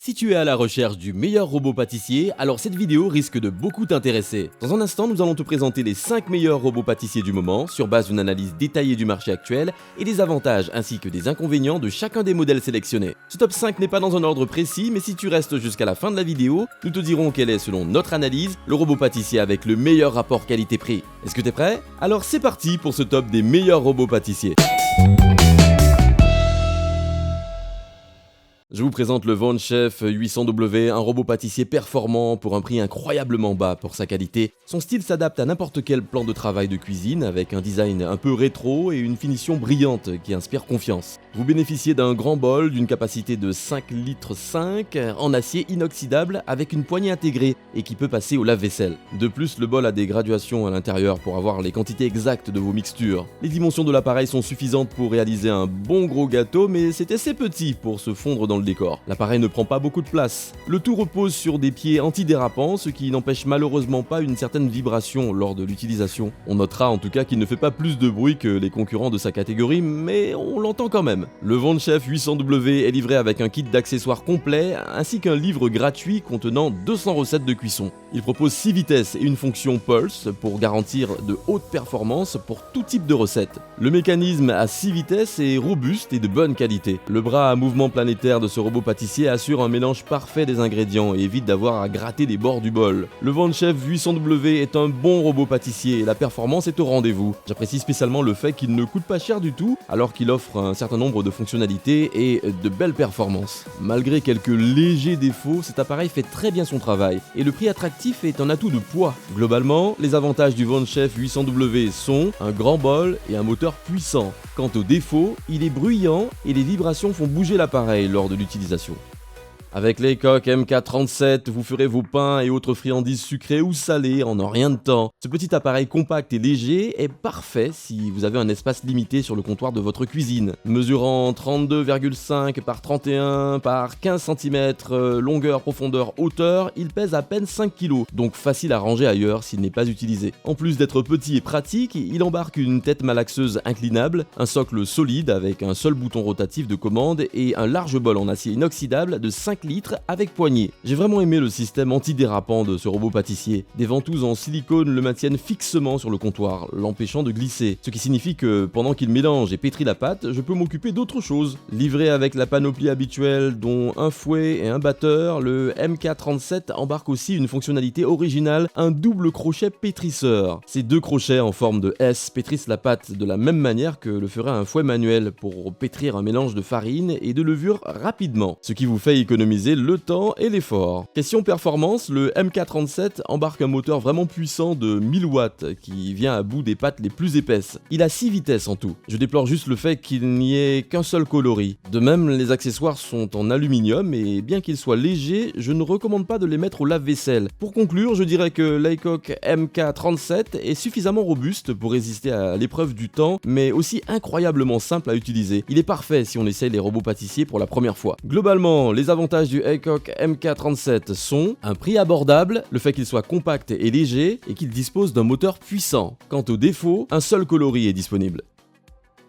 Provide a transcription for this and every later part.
Si tu es à la recherche du meilleur robot pâtissier, alors cette vidéo risque de beaucoup t'intéresser. Dans un instant, nous allons te présenter les 5 meilleurs robots pâtissiers du moment, sur base d'une analyse détaillée du marché actuel et des avantages ainsi que des inconvénients de chacun des modèles sélectionnés. Ce top 5 n'est pas dans un ordre précis, mais si tu restes jusqu'à la fin de la vidéo, nous te dirons quel est, selon notre analyse, le robot pâtissier avec le meilleur rapport qualité-prix. Est-ce que t'es prêt? Alors c'est parti pour ce top des meilleurs robots pâtissiers. Je vous présente le Von Chef 800W, un robot pâtissier performant pour un prix incroyablement bas pour sa qualité. Son style s'adapte à n'importe quel plan de travail de cuisine avec un design un peu rétro et une finition brillante qui inspire confiance. Vous bénéficiez d'un grand bol d'une capacité de 5,5 litres en acier inoxydable avec une poignée intégrée et qui peut passer au lave-vaisselle. De plus, le bol a des graduations à l'intérieur pour avoir les quantités exactes de vos mixtures. Les dimensions de l'appareil sont suffisantes pour réaliser un bon gros gâteau, mais c'est assez petit pour se fondre dans le décor. L'appareil ne prend pas beaucoup de place. Le tout repose sur des pieds antidérapants, ce qui n'empêche malheureusement pas une certaine vibration lors de l'utilisation. On notera en tout cas qu'il ne fait pas plus de bruit que les concurrents de sa catégorie, mais on l'entend quand même. Le Von Chef 800W est livré avec un kit d'accessoires complet, ainsi qu'un livre gratuit contenant 200 recettes de cuisson. Il propose 6 vitesses et une fonction Pulse pour garantir de hautes performances pour tout type de recettes. Le mécanisme à 6 vitesses est robuste et de bonne qualité. Le bras à mouvement planétaire de ce robot pâtissier assure un mélange parfait des ingrédients et évite d'avoir à gratter les bords du bol. Le Von Chef 800W est un bon robot pâtissier et la performance est au rendez-vous. J'apprécie spécialement le fait qu'il ne coûte pas cher du tout, alors qu'il offre un certain nombre de fonctionnalités et de belles performances. Malgré quelques légers défauts, cet appareil fait très bien son travail et le prix attractif est un atout de poids. Globalement, les avantages du Von Chef 800W sont un grand bol et un moteur puissant. Quant aux défauts, il est bruyant et les vibrations font bouger l'appareil lors de l'utilisation. Avec l'Aycock MK37, vous ferez vos pains et autres friandises sucrées ou salées en un rien de temps. Ce petit appareil compact et léger est parfait si vous avez un espace limité sur le comptoir de votre cuisine. Mesurant 32,5 par 31 par 15 cm, longueur, profondeur, hauteur, il pèse à peine 5 kg, donc facile à ranger ailleurs s'il n'est pas utilisé. En plus d'être petit et pratique, il embarque une tête malaxeuse inclinable, un socle solide avec un seul bouton rotatif de commande et un large bol en acier inoxydable de 5 litres avec poignée. J'ai vraiment aimé le système antidérapant de ce robot pâtissier. Des ventouses en silicone le maintiennent fixement sur le comptoir, l'empêchant de glisser. Ce qui signifie que pendant qu'il mélange et pétrit la pâte, je peux m'occuper d'autre chose. Livré avec la panoplie habituelle dont un fouet et un batteur, le MK37 embarque aussi une fonctionnalité originale, un double crochet pétrisseur. Ces deux crochets en forme de S pétrissent la pâte de la même manière que le ferait un fouet manuel pour pétrir un mélange de farine et de levure rapidement, ce qui vous fait économiser le temps et l'effort. Question performance, le MK37 embarque un moteur vraiment puissant de 1000 watts qui vient à bout des pâtes les plus épaisses. Il a 6 vitesses en tout. Je déplore juste le fait qu'il n'y ait qu'un seul coloris. De même, les accessoires sont en aluminium et bien qu'ils soient légers, je ne recommande pas de les mettre au lave-vaisselle. Pour conclure, je dirais que l'Aycock MK37 est suffisamment robuste pour résister à l'épreuve du temps, mais aussi incroyablement simple à utiliser. Il est parfait si on essaye les robots pâtissiers pour la première fois. Globalement, les avantages du Aycock MK37 sont un prix abordable, le fait qu'il soit compact et léger et qu'il dispose d'un moteur puissant. Quant aux défauts, un seul coloris est disponible.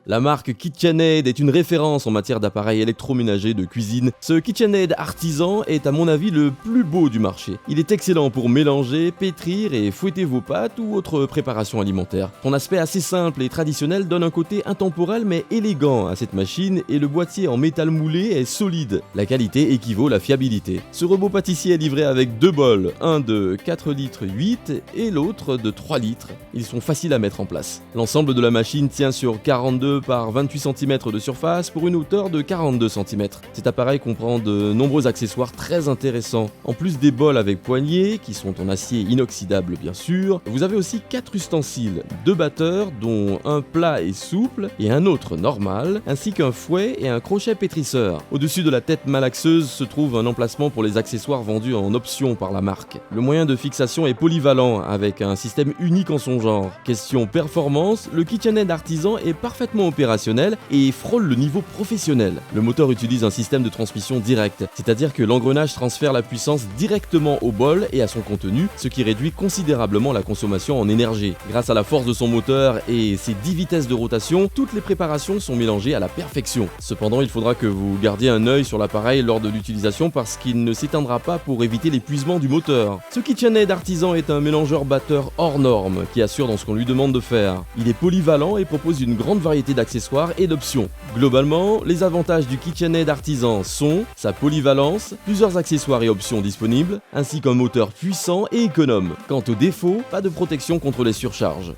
La marque KitchenAid est une référence en matière d'appareils électroménagers de cuisine. Ce KitchenAid artisan est à mon avis le plus beau du marché. Il est excellent pour mélanger, pétrir et fouetter vos pâtes ou autres préparations alimentaires. Son aspect assez simple et traditionnel donne un côté intemporel mais élégant à cette machine et le boîtier en métal moulé est solide. La qualité équivaut à la fiabilité. Ce robot pâtissier est livré avec deux bols, un de 4 litres 8 et l'autre de 3 litres. Ils sont faciles à mettre en place. L'ensemble de la machine tient sur 42 par 28 cm de surface pour une hauteur de 42 cm. Cet appareil comprend de nombreux accessoires très intéressants. En plus des bols avec poignées, qui sont en acier inoxydable bien sûr, vous avez aussi 4 ustensiles, 2 batteurs dont un plat et souple et un autre normal, ainsi qu'un fouet et un crochet pétrisseur. Au-dessus de la tête malaxeuse se trouve un emplacement pour les accessoires vendus en option par la marque. Le moyen de fixation est polyvalent avec un système unique en son genre. Question performance, le KitchenAid artisan est parfaitement parfaitement opérationnel et frôle le niveau professionnel. Le moteur utilise un système de transmission direct, c'est-à-dire que l'engrenage transfère la puissance directement au bol et à son contenu, ce qui réduit considérablement la consommation en énergie. Grâce à la force de son moteur et ses 10 vitesses de rotation, toutes les préparations sont mélangées à la perfection. Cependant, il faudra que vous gardiez un œil sur l'appareil lors de l'utilisation parce qu'il ne s'éteindra pas pour éviter l'épuisement du moteur. Ce KitchenAid Artisan est un mélangeur batteur hors norme qui assure dans ce qu'on lui demande de faire. Il est polyvalent et propose une grande variété d'accessoires et d'options. Globalement, les avantages du KitchenAid Artisan sont sa polyvalence, plusieurs accessoires et options disponibles, ainsi qu'un moteur puissant et économe. Quant aux défauts, pas de protection contre les surcharges.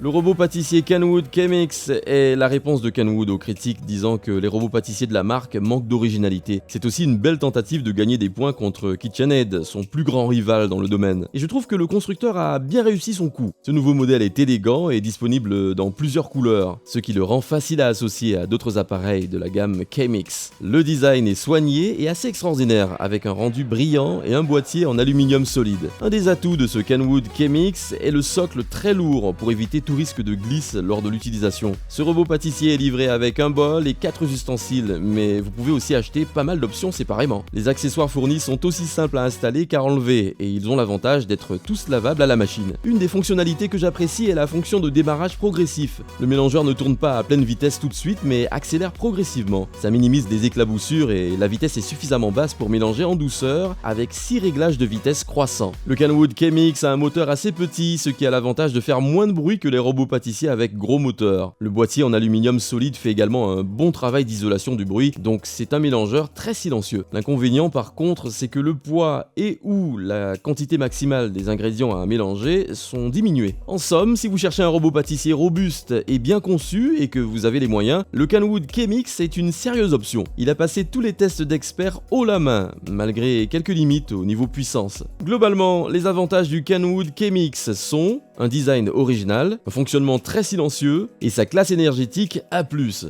Le robot pâtissier Kenwood Chemix est la réponse de Kenwood aux critiques disant que les robots pâtissiers de la marque manquent d'originalité. C'est aussi une belle tentative de gagner des points contre KitchenAid, son plus grand rival dans le domaine. Et je trouve que le constructeur a bien réussi son coup. Ce nouveau modèle est élégant et disponible dans plusieurs couleurs, ce qui le rend facile à associer à d'autres appareils de la gamme Chemix. Le design est soigné et assez extraordinaire, avec un rendu brillant et un boîtier en aluminium solide. Un des atouts de ce Kenwood Chemix est le socle très lourd pour éviter tout risque de glisse lors de l'utilisation. Ce robot pâtissier est livré avec un bol et 4 ustensiles, mais vous pouvez aussi acheter pas mal d'options séparément. Les accessoires fournis sont aussi simples à installer qu'à enlever, et ils ont l'avantage d'être tous lavables à la machine. Une des fonctionnalités que j'apprécie est la fonction de démarrage progressif. Le mélangeur ne tourne pas à pleine vitesse tout de suite, mais accélère progressivement. Ça minimise des éclaboussures et la vitesse est suffisamment basse pour mélanger en douceur, avec 6 réglages de vitesse croissants. Le Kenwood Chemix a un moteur assez petit, ce qui a l'avantage de faire moins de bruit que les robots pâtissiers avec gros moteur. Le boîtier en aluminium solide fait également un bon travail d'isolation du bruit, donc c'est un mélangeur très silencieux. L'inconvénient par contre, c'est que le poids et ou la quantité maximale des ingrédients à mélanger sont diminués. En somme, si vous cherchez un robot pâtissier robuste et bien conçu et que vous avez les moyens, le Kenwood Chemix est une sérieuse option. Il a passé tous les tests d'experts haut la main, malgré quelques limites au niveau puissance. Globalement, les avantages du Kenwood Chemix sont un design original, un fonctionnement très silencieux et sa classe énergétique A+.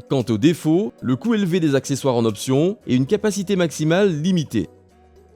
Quant aux défauts, le coût élevé des accessoires en option et une capacité maximale limitée.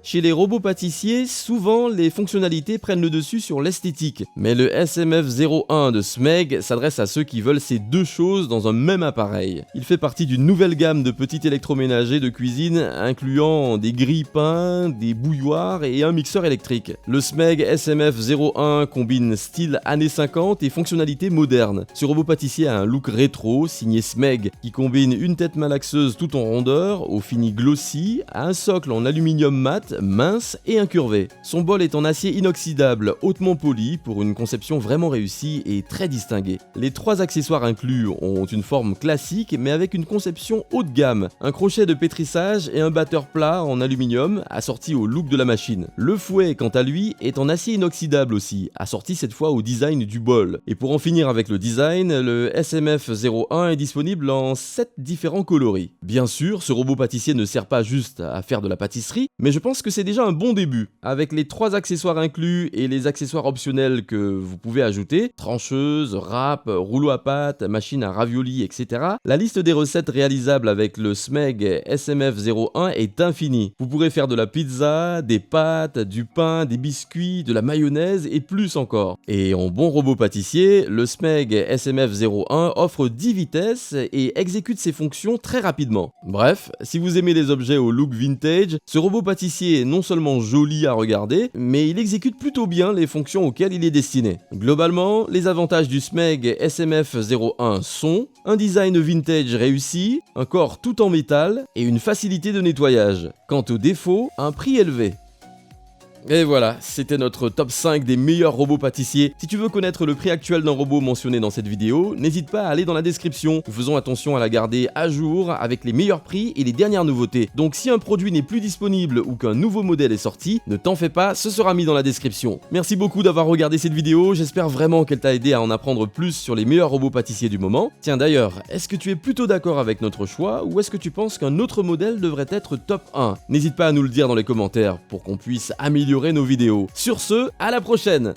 Chez les robots pâtissiers, souvent les fonctionnalités prennent le dessus sur l'esthétique, mais le SMF01 de Smeg s'adresse à ceux qui veulent ces deux choses dans un même appareil. Il fait partie d'une nouvelle gamme de petits électroménagers de cuisine incluant des grille-pains, des bouilloires et un mixeur électrique. Le Smeg SMF01 combine style années 50 et fonctionnalités modernes. Ce robot pâtissier a un look rétro signé Smeg qui combine une tête malaxeuse tout en rondeur au fini glossy à un socle en aluminium mat mince et incurvé. Son bol est en acier inoxydable hautement poli pour une conception vraiment réussie et très distinguée. Les 3 accessoires inclus ont une forme classique mais avec une conception haut de gamme, un crochet de pétrissage et un batteur plat en aluminium assorti au look de la machine. Le fouet quant à lui est en acier inoxydable aussi, assorti cette fois au design du bol. Et pour en finir avec le design, le SMF01 est disponible en 7 différents coloris. Bien sûr, ce robot pâtissier ne sert pas juste à faire de la pâtisserie, mais je pense que c'est déjà un bon début. Avec les 3 accessoires inclus et les accessoires optionnels que vous pouvez ajouter, trancheuse, râpe, rouleau à pâte, machine à ravioli, etc., la liste des recettes réalisables avec le Smeg SMF01 est infinie. Vous pourrez faire de la pizza, des pâtes, du pain, des biscuits, de la mayonnaise et plus encore. Et en bon robot pâtissier, le Smeg SMF01 offre 10 vitesses et exécute ses fonctions très rapidement. Bref, si vous aimez les objets au look vintage, ce robot pâtissier est non seulement joli à regarder, mais il exécute plutôt bien les fonctions auxquelles il est destiné. Globalement, les avantages du Smeg SMF01 sont un design vintage réussi, un corps tout en métal et une facilité de nettoyage. Quant aux défauts, un prix élevé. Et voilà, c'était notre top 5 des meilleurs robots pâtissiers. Si tu veux connaître le prix actuel d'un robot mentionné dans cette vidéo, n'hésite pas à aller dans la description. Nous faisons attention à la garder à jour avec les meilleurs prix et les dernières nouveautés. Donc si un produit n'est plus disponible ou qu'un nouveau modèle est sorti, ne t'en fais pas, ce sera mis dans la description. Merci beaucoup d'avoir regardé cette vidéo, j'espère vraiment qu'elle t'a aidé à en apprendre plus sur les meilleurs robots pâtissiers du moment. Tiens d'ailleurs, est-ce que tu es plutôt d'accord avec notre choix ou est-ce que tu penses qu'un autre modèle devrait être top 1 ? N'hésite pas à nous le dire dans les commentaires pour qu'on puisse améliorer nos vidéos. Sur ce, à la prochaine!